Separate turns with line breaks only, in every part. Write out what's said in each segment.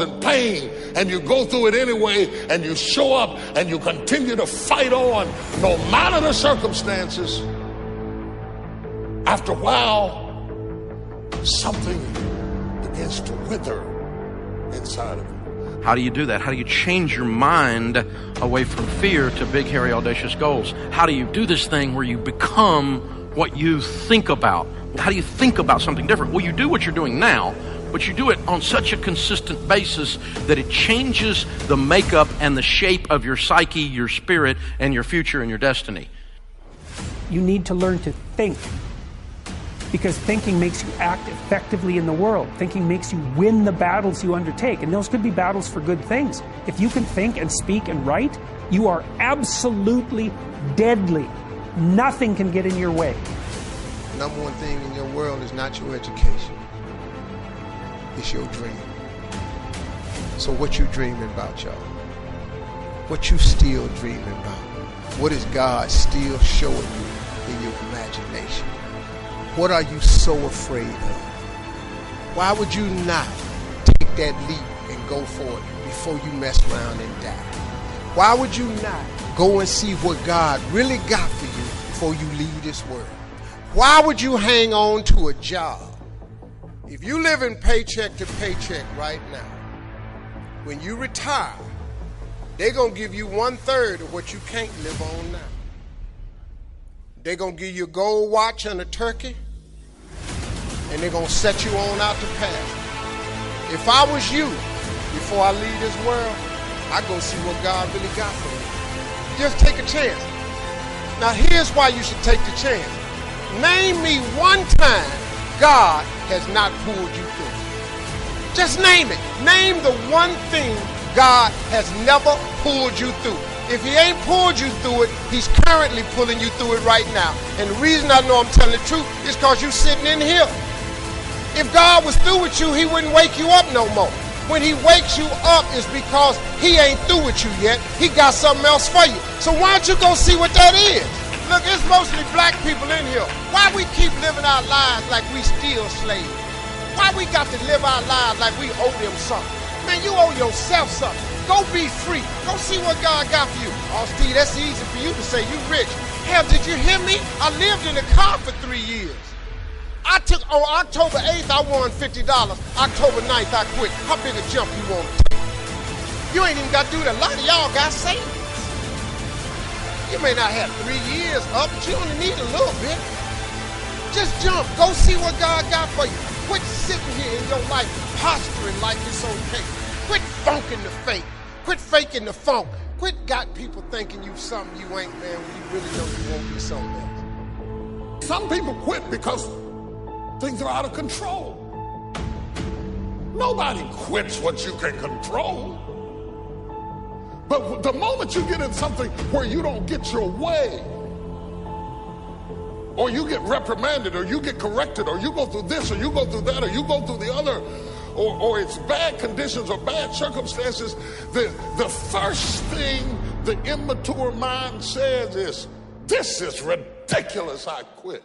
causing pain, and you go through it anyway, and you show up, and you continue to fight on, no matter the circumstances. After a while, something begins to wither inside of you.
How do you do that? How do you change your mind away from fear to big, hairy, audacious goals? How do you do this thing where you become what you think about? How do you think about something different? Well, you do what you're doing now, but you do it on such a consistent basis that it changes the makeup and the shape of your psyche, your spirit, and your future and your destiny.
You need to learn to think, because thinking makes you act effectively in the world. Thinking makes you win the battles you undertake, and those could be battles for good things. If you can think and speak and write, you are absolutely deadly. Nothing can get in your way.
Number one thing in your world is not your education. It's your dream. So what you dreaming about, y'all? What you still dreaming about? What is God still showing you in your imagination? What are you so afraid of? Why would you not take that leap and go for it before you mess around and die? Why would you not go and see what God really got for you before you leave this world? Why would you hang on to a job? If you live in paycheck to paycheck right now, when you retire, they're going to give you 1/3 of what you can't live on now. They're going to give you a gold watch and a turkey, and they're going to set you on out to pasture. If I was you, before I leave this world, I'd go see what God really got for me. Just take a chance. Now here's why you should take the chance. Name me one time God has not pulled you through. Just name it. Name the one thing God has never pulled you through. If he ain't pulled you through it, he's currently pulling you through it right now. And the reason I know I'm telling the truth is because you're sitting in here. If God was through with you, he wouldn't wake you up no more. When he wakes you up is because he ain't through with you yet. He got something else for you. So why don't you go see what that is? Look, it's mostly black people in here. Why we keep living our lives like we still slaves? Why we got to live our lives like we owe them something? Man, you owe yourself something. Go be free. Go see what God got for you. Oh, Steve, that's easy for you to say. You rich. Hell, did you hear me? I lived in a car for 3 years. On October 8th, I won $50. October 9th, I quit. How big a jump you want to take? You ain't even got to do that. A lot of y'all got savings. You may not have 3 years up, but you only need a little bit. Just jump. Go see what God got for you. Quit sitting here in your life posturing like it's okay. Quit funking the fake. Quit faking the funk. Quit got people thinking you something you ain't, man, when you really know you won't be something else.
Some people quit because things are out of control. Nobody quits what you can control. But the moment you get in something where you don't get your way, or you get reprimanded, or you get corrected, or you go through this, or you go through that, or you go through the other, or it's bad conditions or bad circumstances, the first thing the immature mind says is, this is ridiculous, I quit.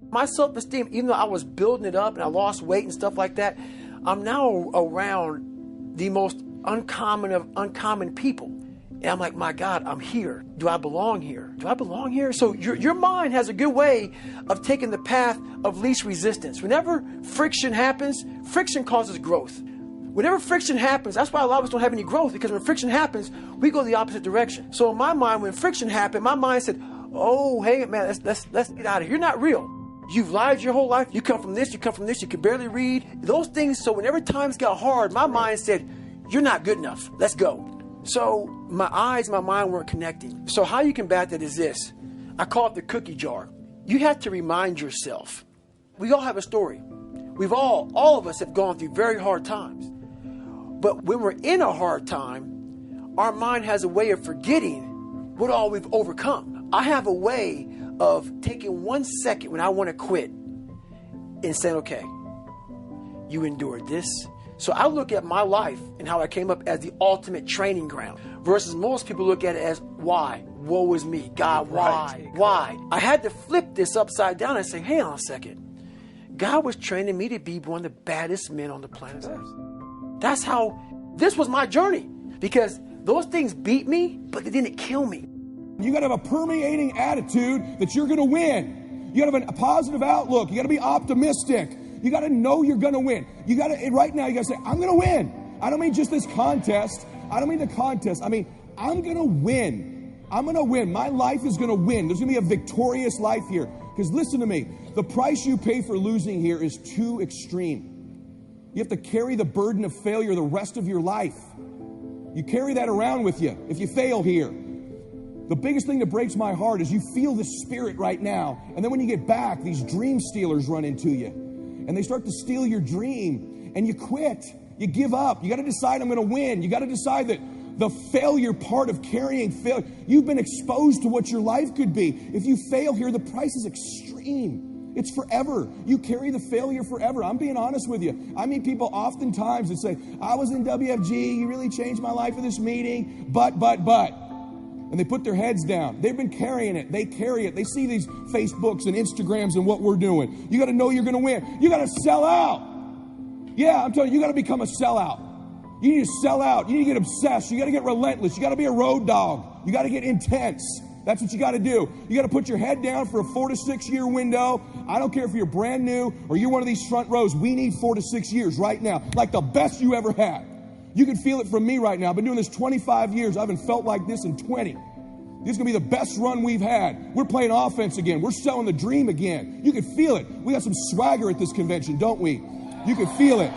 My self-esteem, even though I was building it up and I lost weight and stuff like that, I'm now around the most uncommon of uncommon people. And I'm like, my God, I'm here. Do I belong here? Do I belong here? So your mind has a good way of taking the path of least resistance. Whenever friction happens, friction causes growth. Whenever friction happens, that's why a lot of us don't have any growth, because when friction happens, we go the opposite direction. So in my mind, when friction happened, my mind said, oh, hey, man, let's get out of here. You're not real. You've lied your whole life. You come from this, you come from this, you can barely read. Those things, so whenever times got hard, my mind said, you're not good enough. Let's go. So my eyes, my mind weren't connecting. So how you combat that is this. I call it the cookie jar. You have to remind yourself. We all have a story. All of us have gone through very hard times. But when we're in a hard time, our mind has a way of forgetting what all we've overcome. I have a way of taking 1 second when I want to quit and saying, okay, you endured this. So I look at my life and how I came up as the ultimate training ground versus most people look at it as why? Woe is me. God, why? Right. Why? I had to flip this upside down and say, hang on a second. God was training me to be one of the baddest men on the planet Earth. That's how, this was my journey. Because those things beat me, but they didn't kill me.
You got to have a permeating attitude that you're going to win. You got to have a positive outlook. You got to be optimistic. You got to know you're going to win. You got to, right now, you got to say, I'm going to win. I don't mean just this contest. I don't mean the contest. I mean, I'm going to win. I'm going to win. My life is going to win. There's going to be a victorious life here. Because listen to me, the price you pay for losing here is too extreme. You have to carry the burden of failure the rest of your life. You carry that around with you if you fail here. The biggest thing that breaks my heart is you feel the spirit right now, and then when you get back, these dream stealers run into you, and they start to steal your dream, and you quit. You give up. You got to decide, I'm going to win. You got to decide that the failure part of carrying failure, you've been exposed to what your life could be. If you fail here, the price is extreme. It's forever. You carry the failure forever. I'm being honest with you. I meet people oftentimes that say, I was in WFG, you really changed my life at this meeting, but. And they put their heads down. They've been carrying it. They carry it. They see these Facebooks and Instagrams and what we're doing. You got to know you're going to win. You got to sell out. Yeah, I'm telling you, you got to become a sellout. You need to sell out. You need to get obsessed. You got to get relentless. You got to be a road dog. You got to get intense. That's what you got to do. You got to put your head down for a 4 to 6 year window. I don't care if you're brand new or you're one of these front rows. We need 4 to 6 years right now, like the best you ever had. You can feel it from me right now. I've been doing this 25 years. I haven't felt like this in 20. This is going to be the best run we've had. We're playing offense again. We're selling the dream again. You can feel it. We got some swagger at this convention, don't we? You can feel it.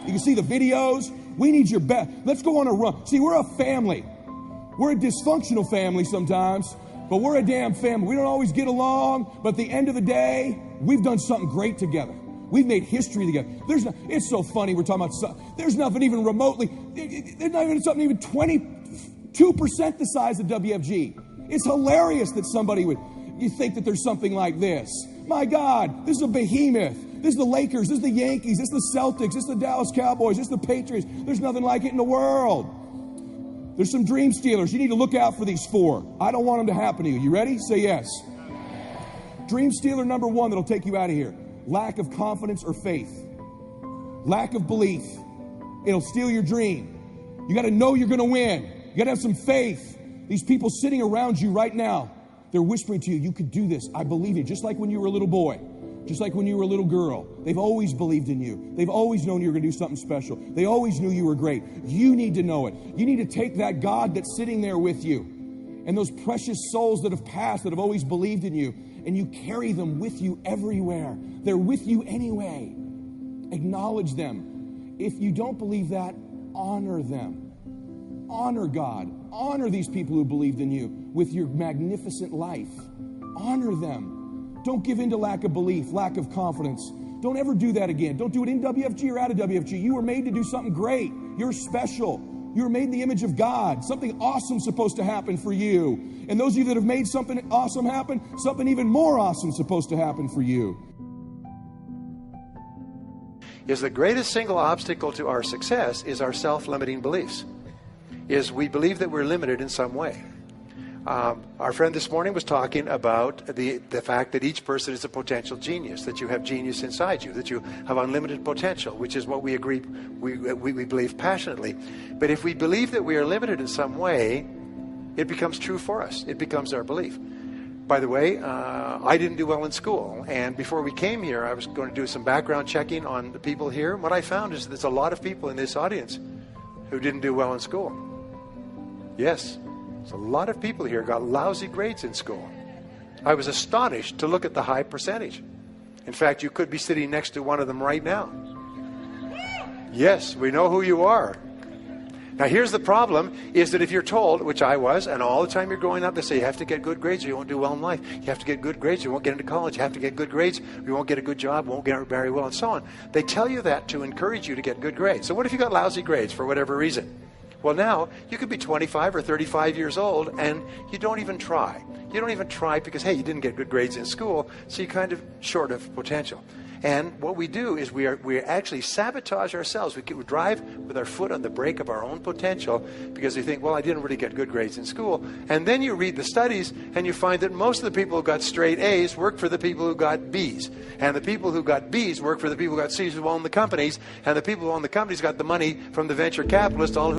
You can see the videos. We need your best. Let's go on a run. See, we're a family. We're a dysfunctional family sometimes, but we're a damn family. We don't always get along, but at the end of the day, we've done something great together. We've made history together. It's so funny we're talking about, there's nothing even remotely, there's not even something even 22% the size of WFG. It's hilarious that somebody you think that there's something like this. My God, this is a behemoth. This is the Lakers, this is the Yankees, this is the Celtics, this is the Dallas Cowboys, this is the Patriots. There's nothing like it in the world. There's some dream stealers. You need to look out for these 4. I don't want them to happen to you. You ready? Say yes. Dream stealer number 1 that'll take you out of here. Lack of confidence or faith. Lack of belief. It'll steal your dream. You got to know you're going to win. You got to have some faith. These people sitting around you right now, they're whispering to you, you could do this. I believe you. Just like when you were a little boy. Just like when you were a little girl. They've always believed in you. They've always known you were going to do something special. They always knew you were great. You need to know it. You need to take that God that's sitting there with you and those precious souls that have passed, that have always believed in you, and you carry them with you everywhere. They're with you anyway. Acknowledge them. If you don't believe that, honor them. Honor God. Honor these people who believed in you with your magnificent life. Honor them. Don't give in to lack of belief, lack of confidence. Don't ever do that again. Don't do it in WFG or out of WFG. You were made to do something great. You're special. You were made in the image of God. Something awesome's supposed to happen for you. And those of you that have made something awesome happen, something even more awesome is supposed to happen for you.
Is the greatest single obstacle to our success is our self-limiting beliefs. Is we believe that we're limited in some way. Our friend this morning was talking about the fact that each person is a potential genius, that you have genius inside you, that you have unlimited potential, which is what we agree, we believe passionately. But if we believe that we are limited in some way, it becomes true for us. It becomes our belief. By the way, I didn't do well in school, and before we came here, I was going to do some background checking on the people here. What I found is there's a lot of people in this audience who didn't do well in school. Yes. A lot of people here got lousy grades in school. I was astonished to look at the high percentage. In fact, you could be sitting next to one of them right now. Yes, we know who you are. Now, here's the problem, is that if you're told, which I was, and all the time you're growing up, they say you have to get good grades or you won't do well in life. You have to get good grades or you won't get into college. You have to get good grades or you won't get a good job, won't get very well, and so on. They tell you that to encourage you to get good grades. So what if you got lousy grades for whatever reason? Well, now, you could be 25 or 35 years old, and you don't even try. You don't even try because, hey, you didn't get good grades in school, so you're kind of short of potential. And what we do is we actually sabotage ourselves. We drive with our foot on the brake of our own potential because we think, well, I didn't really get good grades in school. And then you read the studies and you find that most of the people who got straight A's work for the people who got B's. And the people who got B's work for the people who got C's who own the companies. And the people who own the companies got the money from the venture capitalists, all who